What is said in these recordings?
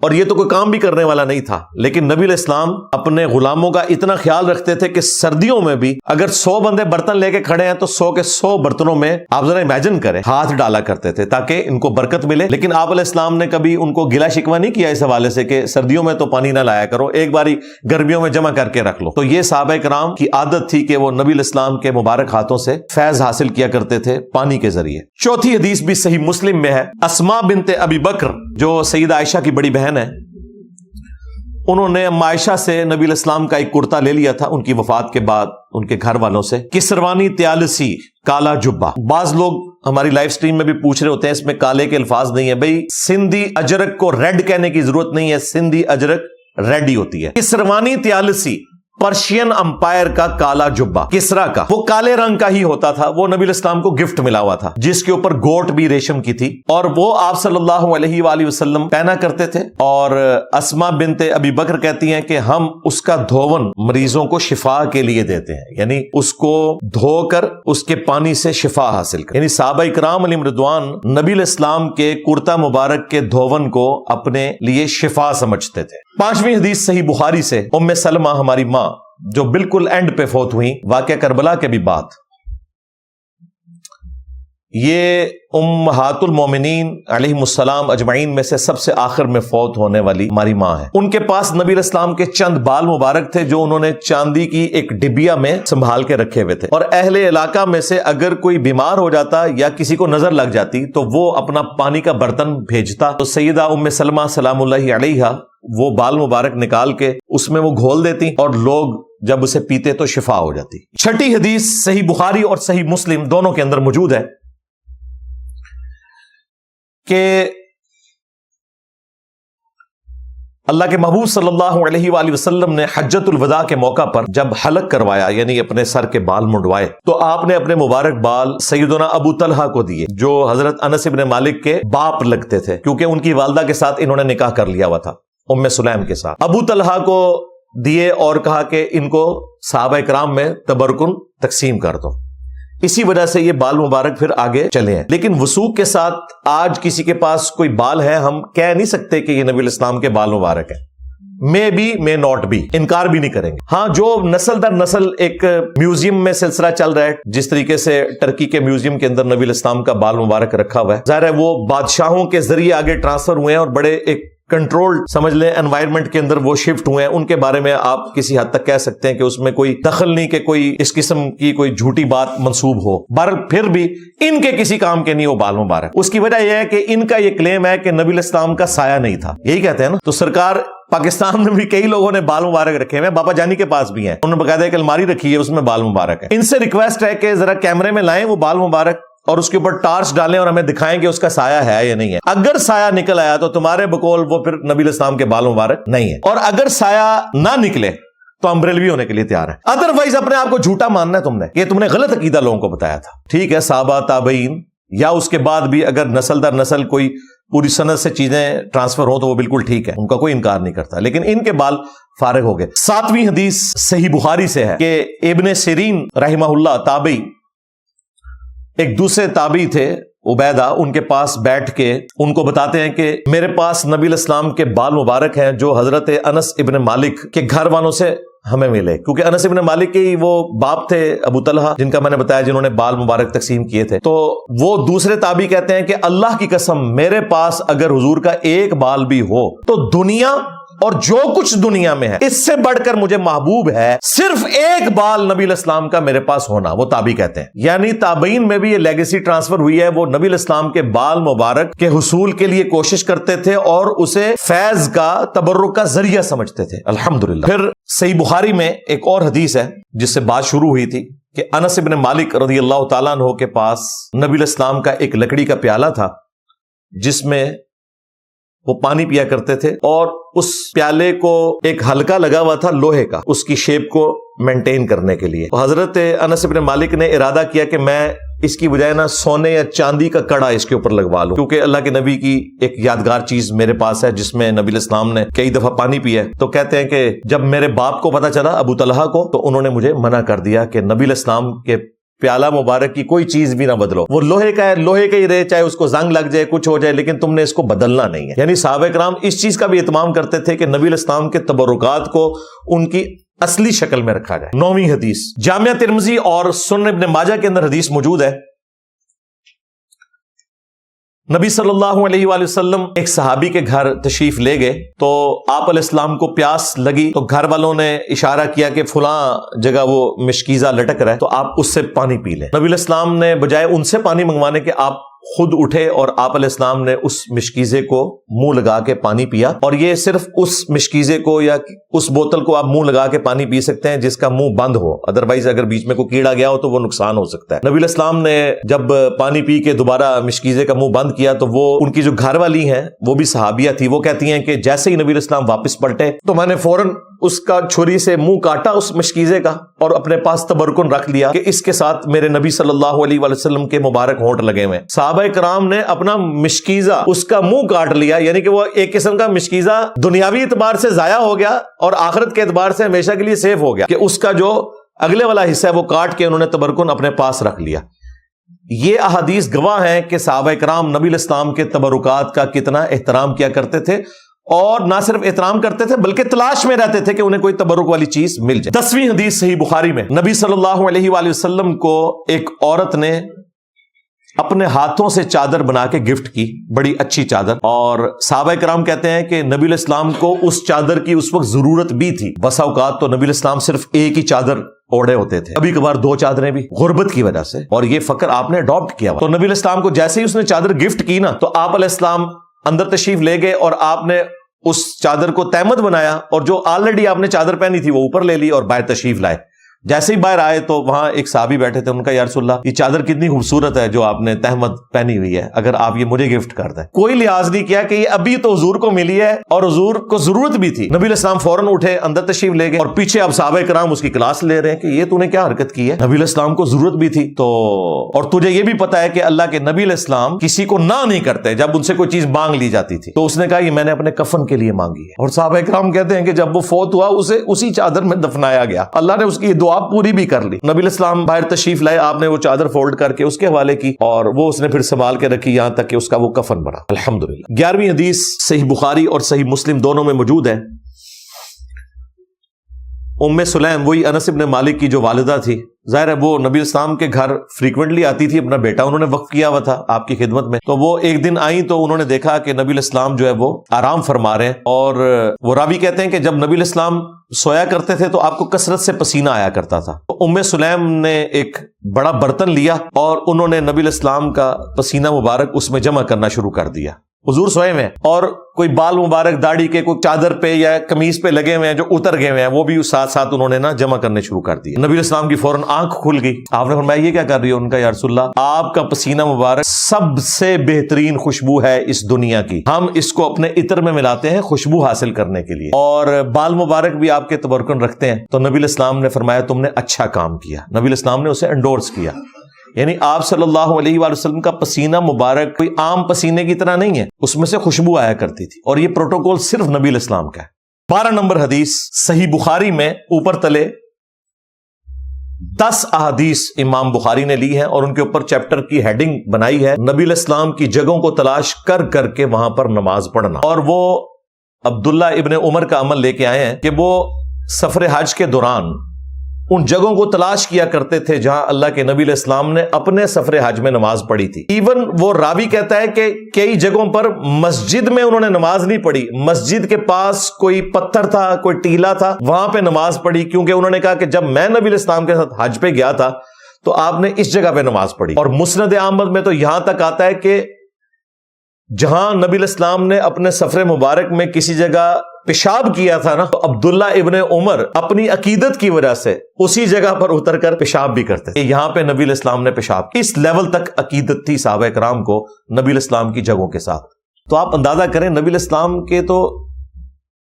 اور یہ تو کوئی کام بھی کرنے والا نہیں تھا، لیکن نبی علیہ السلام اپنے غلاموں کا اتنا خیال رکھتے تھے کہ سردیوں میں بھی اگر 100 بندے برتن لے کے کھڑے ہیں تو 100 کے 100 برتنوں میں آپ ذرا امیجن کریں ہاتھ ڈالا کرتے تھے تاکہ ان کو برکت ملے۔ لیکن آپ علیہ السلام نے کبھی ان کو گلا شکوہ نہیں کیا اس حوالے سے کہ سردیوں میں تو پانی نہ لایا کرو، ایک باری گرمیوں میں جمع کر کے رکھ لو۔ تو یہ صحابہ کرام کی عادت تھی کہ وہ نبی علیہ السلام کے مبارک ہاتھوں سے فیض حاصل کیا کرتے تھے پانی کے ذریعے۔ چوتھی حدیث بھی صحیح مسلم میں ہے، اسماء بنت ابی بکر جو سیدہ عائشہ کی بڑی بہن ہے، انہوں نے عائشہ سے نبی علیہ السلام کا ایک کرتا لے لیا تھا ان کی وفات کے بعد ان کے گھر والوں سے، کسروانی تیالسی، کالا جبہ۔ بعض لوگ ہماری لائف سٹریم میں بھی پوچھ رہے ہوتے ہیں اس میں کالے کے الفاظ نہیں ہیں، بھئی سندھی اجرک کو ریڈ کہنے کی ضرورت نہیں ہے، سندھی اجرک ریڈ ہی ہوتی ہے۔ کسروانی تیالسی پرشین امپائر کا کالا جبہ، کسرا کا، وہ کالے رنگ کا ہی ہوتا تھا، وہ نبی علیہ السلام کو گفٹ ملا ہوا تھا، جس کے اوپر گوٹ بھی ریشم کی تھی، اور وہ آپ صلی اللہ علیہ وآلہ وسلم پہنا کرتے تھے۔ اور اسماء بنت ابی بکر کہتی ہیں کہ ہم اس کا دھون مریضوں کو شفا کے لیے دیتے ہیں، یعنی اس کو دھو کر اس کے پانی سے شفا حاصل کر، یعنی صحابہ اکرام علیہم رضوان نبی علیہ السلام کے کرتا مبارک کے دھون کو اپنے لیے شفا سمجھتے تھے۔ پانچویں حدیث صحیح بخاری سے، ام سلمہ ہماری ماں جو بالکل اینڈ پہ فوت ہوئی واقعہ کربلا کے بھی بعد، یہ امہات المومنین علیہم السلام اجمعین میں سے سب سے آخر میں فوت ہونے والی ہماری ماں ہے۔ ان کے پاس نبی علیہ السلام کے چند بال مبارک تھے جو انہوں نے چاندی کی ایک ڈبیا میں سنبھال کے رکھے ہوئے تھے، اور اہل علاقہ میں سے اگر کوئی بیمار ہو جاتا یا کسی کو نظر لگ جاتی تو وہ اپنا پانی کا برتن بھیجتا، تو سیدہ ام سلمہ سلام اللہ علیہا وہ بال مبارک نکال کے اس میں وہ گھول دیتی اور لوگ جب اسے پیتے تو شفا ہو جاتی۔ چھٹی حدیث صحیح بخاری اور صحیح مسلم دونوں کے اندر موجود ہے کہ اللہ کے محبوب صلی اللہ علیہ وآلہ وسلم نے حجۃ الوداع کے موقع پر جب حلق کروایا، یعنی اپنے سر کے بال منڈوائے، تو آپ نے اپنے مبارک بال سیدنا ابو طلحہ کو دیے جو حضرت انس بن مالک کے باپ لگتے تھے، کیونکہ ان کی والدہ کے ساتھ انہوں نے نکاح کر لیا ہوا تھا ام سلیم کے ساتھ۔ ابو طلحہ کو دیے اور کہا کہ ان کو صحابہ کرام میں تبرکن تقسیم کر دو، اسی وجہ سے یہ بال مبارک پھر آگے چلے ہیں۔ لیکن وثوق کے ساتھ آج کسی کے پاس کوئی بال ہے، ہم کہہ نہیں سکتے کہ یہ نبی علیہ السلام کے بال مبارک ہیں، may be may not be, انکار بھی نہیں کریں گے۔ ہاں، جو نسل در نسل ایک میوزیم میں سلسلہ چل رہا ہے، جس طریقے سے ٹرکی کے میوزیم کے اندر نبی علیہ السلام کا بال مبارک رکھا ہوا ہے، ظاہر ہے وہ بادشاہوں کے ذریعے آگے ٹرانسفر ہوئے ہیں اور بڑے ایک کنٹرول سمجھ لیں انوائرمنٹ کے اندر وہ شفٹ ہوئے ہیں، ان کے بارے میں آپ کسی حد تک کہہ سکتے ہیں کہ اس میں کوئی دخل نہیں کہ کوئی اس قسم کی کوئی جھوٹی بات منسوب ہو، بہرحال پھر بھی ان کے کسی کام کے نہیں وہ بال مبارک۔ اس کی وجہ یہ ہے کہ ان کا یہ کلیم ہے کہ نبی علیہ السلام کا سایہ نہیں تھا، یہی کہتے ہیں نا۔ تو سرکار پاکستان میں بھی کئی لوگوں نے بال مبارک رکھے ہیں، بابا جانی کے پاس بھی ہیں، انہوں نے باقاعدہ ایک الماری رکھی ہے اس میں بال مبارک ہے۔ ان سے ریکویسٹ ہے کہ ذرا کیمرے میں لائیں وہ بال مبارک اور اس کے اوپر ٹارچ ڈالیں اور ہمیں دکھائیں کہ اس کا سایہ ہے یا نہیں ہے۔ اگر سایہ نکل آیا تو تمہارے بقول وہ پھر نبی علیہ السلام کے بال مبارک نہیں ہے، اور اگر سایہ نہ نکلے تو ہم بریلوی ہونے کے لیے تیار ہیں۔ ادروائز اپنے آپ کو جھوٹا ماننا ہے تم نے، یہ تم نے غلط عقیدہ لوگوں کو بتایا تھا، ٹھیک ہے۔ صحابہ تابعین یا اس کے بعد بھی اگر نسل در نسل کوئی پوری سند سے چیزیں ٹرانسفر ہوں تو وہ بالکل ٹھیک ہے، ان کا کوئی انکار نہیں کرتا، لیکن ان کے بال فارغ ہو گئے۔ ساتویں حدیث صحیح بخاری سے ہے کہ ابن سیرین رحمہ اللہ تابعی، ایک دوسرے تابعی تھے عبیدہ، ان کے پاس بیٹھ کے ان کو بتاتے ہیں کہ میرے پاس نبی علیہ السلام کے بال مبارک ہیں جو حضرت انس ابن مالک کے گھر والوں سے ہمیں ملے، کیونکہ انس ابن مالک کے ہی وہ باپ تھے ابو طلحہ جن کا میں نے بتایا جنہوں نے بال مبارک تقسیم کیے تھے۔ تو وہ دوسرے تابعی کہتے ہیں کہ اللہ کی قسم میرے پاس اگر حضور کا ایک بال بھی ہو تو دنیا اور جو کچھ دنیا میں ہے اس سے بڑھ کر مجھے محبوب ہے صرف ایک بال نبی علیہ السلام کا میرے پاس ہونا، وہ تابعی کہتے ہیں۔ یعنی تابعین میں بھی یہ لیگیسی ٹرانسفر ہوئی ہے، وہ نبی علیہ السلام کے بال مبارک کے حصول کے لیے کوشش کرتے تھے اور اسے فیض کا تبرک کا ذریعہ سمجھتے تھے، الحمدللہ۔ پھر صحیح بخاری میں ایک اور حدیث ہے جس سے بات شروع ہوئی تھی کہ انس بن مالک رضی اللہ تعالیٰ عنہ کے پاس نبی علیہ السلام کا ایک لکڑی کا پیالہ تھا جس میں وہ پانی پیا کرتے تھے، اور اس پیالے کو ایک ہلکا لگا ہوا تھا لوہے کا اس کی شیپ کو مینٹین کرنے کے لیے۔ حضرت انس بن مالک نے ارادہ کیا کہ میں اس کی بجائے نہ سونے یا چاندی کا کڑا اس کے اوپر لگوا لوں، کیونکہ اللہ کے نبی کی ایک یادگار چیز میرے پاس ہے جس میں نبی علیہ السلام نے کئی دفعہ پانی پیا ہے۔ تو کہتے ہیں کہ جب میرے باپ کو پتا چلا ابو طلحہ کو، تو انہوں نے مجھے منع کر دیا کہ نبی علیہ السلام کے پیالہ مبارک کی کوئی چیز بھی نہ بدلو، وہ لوہے کا ہے، لوہے کا ہی رہے، چاہے اس کو زنگ لگ جائے، کچھ ہو جائے، لیکن تم نے اس کو بدلنا نہیں ہے۔ یعنی صحابہ کرام اس چیز کا بھی اہتمام کرتے تھے کہ نبی علیہ السلام کے تبرکات کو ان کی اصلی شکل میں رکھا جائے۔ 9ویں حدیث، جامعہ ترمذی اور سنن ابن ماجہ کے اندر حدیث موجود ہے۔ نبی صلی اللہ علیہ وآلہ وسلم ایک صحابی کے گھر تشریف لے گئے تو آپ علیہ السلام کو پیاس لگی تو گھر والوں نے اشارہ کیا کہ فلاں جگہ وہ مشکیزہ لٹک رہا ہے تو آپ اس سے پانی پی لیں۔ نبی علیہ السلام نے بجائے ان سے پانی منگوانے کے آپ خود اٹھے اور آپ علیہ السلام نے اس مشکیزے کو منہ لگا کے پانی پیا، اور یہ صرف اس مشکیزے کو یا اس بوتل کو آپ منہ لگا کے پانی پی سکتے ہیں جس کا منہ بند ہو، ادروائز اگر بیچ میں کوئی کیڑا گیا ہو تو وہ نقصان ہو سکتا ہے۔ نبی علیہ السلام نے جب پانی پی کے دوبارہ مشکیزے کا منہ بند کیا تو وہ ان کی جو گھر والی ہیں وہ بھی صحابیہ تھی، وہ کہتی ہیں کہ جیسے ہی نبی علیہ السلام واپس پلٹے تو میں نے فوراً اس کا چھری سے منہ کاٹا اس مشکیزے کا اور اپنے پاس تبرکن رکھ لیا کہ اس کے ساتھ میرے نبی صلی اللہ علیہ وآلہ وسلم کے مبارک ہونٹ لگے ہوئے۔ صحابہ کرام نے اپنا مشکیزہ اس کا منہ کاٹ لیا، یعنی کہ وہ ایک قسم کا مشکیزہ دنیاوی اعتبار سے ضائع ہو گیا اور آخرت کے اعتبار سے ہمیشہ کے لیے سیف ہو گیا کہ اس کا جو اگلے والا حصہ ہے وہ کاٹ کے انہوں نے تبرکن اپنے پاس رکھ لیا۔ یہ احادیث گواہ ہیں کہ صحابہ کرام نبی علیہ السلام کے تبرکات کا کتنا احترام کیا کرتے تھے، اور نہ صرف احترام کرتے تھے بلکہ تلاش میں رہتے تھے کہ انہیں کوئی تبرک والی چیز مل جائے۔ 10ویں حدیث صحیح بخاری میں، نبی صلی اللہ علیہ وآلہ وسلم کو ایک عورت نے اپنے ہاتھوں سے چادر بنا کے گفٹ کی، بڑی اچھی چادر، اور صحابہ کرام کہتے ہیں کہ نبی علیہ السلام کو اس چادر کی اس وقت ضرورت بھی تھی۔ بسا اوقات تو نبی علیہ السلام صرف ایک ہی چادر اوڑے ہوتے تھے، کبھی کبھار 2 چادریں بھی، غربت کی وجہ سے، اور یہ فقر آپ نے اڈاپٹ کیا۔ تو نبی علیہ السلام کو جیسے ہی اس نے چادر گفٹ کی نا تو آپ علیہ السلام اندر تشریف لے گئے اور آپ نے اس چادر کو تہمت بنایا، اور جو آلریڈی آپ نے چادر پہنی تھی وہ اوپر لے لی اور باہر تشریف لائے۔ جیسے ہی باہر آئے تو وہاں ایک صحابی بیٹھے تھے، ان کا یا رسول اللہ یہ چادر کتنی خوبصورت ہے جو آپ نے تہمت پہنی ہوئی ہے، اگر آپ یہ مجھے گفٹ کر دیں۔ کوئی لحاظ نہیں کیا کہ یہ ابھی تو حضور کو ملی ہے اور حضور کو ضرورت بھی تھی۔ نبی علیہ السلام فوراً اٹھے، اندر تشریف لے گئے، اور پیچھے اب صحابہ کرام اس کی کلاس لے رہے ہیں کہ یہ تو نے کیا حرکت کی ہے، نبی علیہ السلام کو ضرورت بھی تھی تو، اور تجھے یہ بھی پتا ہے کہ اللہ کے نبی علیہ السلام کسی کو نہ نہیں کرتے جب ان سے کوئی چیز مانگ لی جاتی تھی، تو اس نے کہا یہ میں نے اپنے کفن کے لیے مانگی ہے۔ اور صحابہ کرام کہتے ہیں کہ جب وہ فوت ہوا اسے اسی چادر میں دفنایا گیا، اللہ نے اس کی دعا پوری بھی کر لی۔ نبی علیہ السلام باہر تشریف لائے، آپ نے وہ چادر فولڈ کر کے اس کے حوالے کی اور وہ اس نے پھر سنبھال کے رکھی یہاں تک کہ اس کا وہ کفن بنا، الحمدللہ۔ 11ویں حدیث صحیح بخاری اور صحیح مسلم دونوں میں موجود ہے۔ ام سلیم، وہی انس بن مالک کی جو والدہ تھی، ظاہر ہے وہ نبی السلام کے گھر فریکوینٹلی آتی تھی، اپنا بیٹا انہوں نے وقف کیا ہوا تھا آپ کی خدمت میں، تو وہ ایک دن آئیں تو انہوں نے دیکھا کہ نبی الاسلام جو ہے وہ آرام فرما رہے ہیں، اور وہ راوی کہتے ہیں کہ جب نبی الاسلام سویا کرتے تھے تو آپ کو کثرت سے پسینہ آیا کرتا تھا، تو ام سلیم نے ایک بڑا برتن لیا اور انہوں نے نبی الاسلام کا پسینہ مبارک اس میں جمع کرنا شروع کر دیا۔ حضور سوئے میں اور کوئی بال مبارک داڑھی کے کوئی چادر پہ یا قمیض پہ لگے ہوئے ہیں جو اتر گئے ہوئے ہیں، وہ بھی ساتھ ساتھ انہوں نے نا جمع کرنے شروع کر دی۔ نبی الاسلام کی فوراً آنکھ کھل گئی، آپ نے فرمایا یہ کیا کر رہی ہو؟ ان کا یا رسول اللہ آپ کا پسینہ مبارک سب سے بہترین خوشبو ہے اس دنیا کی، ہم اس کو اپنے عطر میں ملاتے ہیں خوشبو حاصل کرنے کے لیے، اور بال مبارک بھی آپ کے تبرکن رکھتے ہیں۔ تو نبی الاسلام نے فرمایا تم نے اچھا کام کیا، نبی الاسلام نے اسے انڈورس کیا، یعنی آپ صلی اللہ علیہ وآلہ وسلم کا پسینہ مبارک کوئی عام پسینے کی طرح نہیں ہے، اس میں سے خوشبو آیا کرتی تھی، اور یہ پروٹوکول صرف نبی الاسلام کا ہے۔ 12 نمبر حدیث صحیح بخاری میں اوپر تلے 10 احادیث امام بخاری نے لی ہیں اور ان کے اوپر چیپٹر کی ہیڈنگ بنائی ہے نبی الاسلام کی جگہوں کو تلاش کر کر کے وہاں پر نماز پڑھنا، اور وہ عبداللہ ابن عمر کا عمل لے کے آئے ہیں کہ وہ سفر حج کے دوران ان جگہوں کو تلاش کیا کرتے تھے جہاں اللہ کے نبی علیہ السلام نے اپنے سفر حج میں نماز پڑھی تھی۔ ایون وہ راوی کہتا ہے کہ کئی جگہوں پر مسجد میں انہوں نے نماز نہیں پڑھی، مسجد کے پاس کوئی پتھر تھا، کوئی ٹیلا تھا، وہاں پہ نماز پڑھی، کیونکہ انہوں نے کہا کہ جب میں نبی علیہ السلام کے ساتھ حج پہ گیا تھا تو آپ نے اس جگہ پہ نماز پڑھی۔ اور مسند احمد میں تو یہاں تک آتا ہے کہ جہاں نبی علیہ السلام نے اپنے سفر مبارک میں کسی جگہ پیشاب کیا تھا نا، تو عبداللہ ابن عمر اپنی عقیدت کی وجہ سے اسی جگہ پر اتر کر پیشاب بھی کرتے تھے، یہاں پہ نبی علیہ السلام نے پیشاب کی۔ اس لیول تک عقیدت تھی صحابہ کرام کو نبی علیہ السلام کی جگہوں کے ساتھ۔ تو آپ اندازہ کریں نبی علیہ السلام کے تو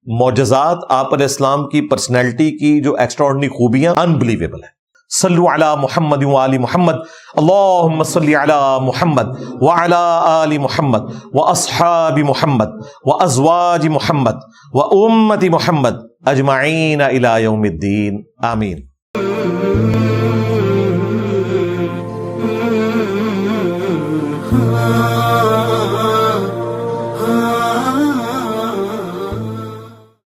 معجزات، آپ علیہ السلام کی پرسنالٹی کی جو ایکسٹراڈنری خوبیاں انبلیویبل ہیں۔ صلو علی محمد وآل محمد، اللہم صلی علی محمد وعلی آل محمد واصحاب محمد وازواج محمد وامت محمد اجمعین الی یوم الدین، آمین۔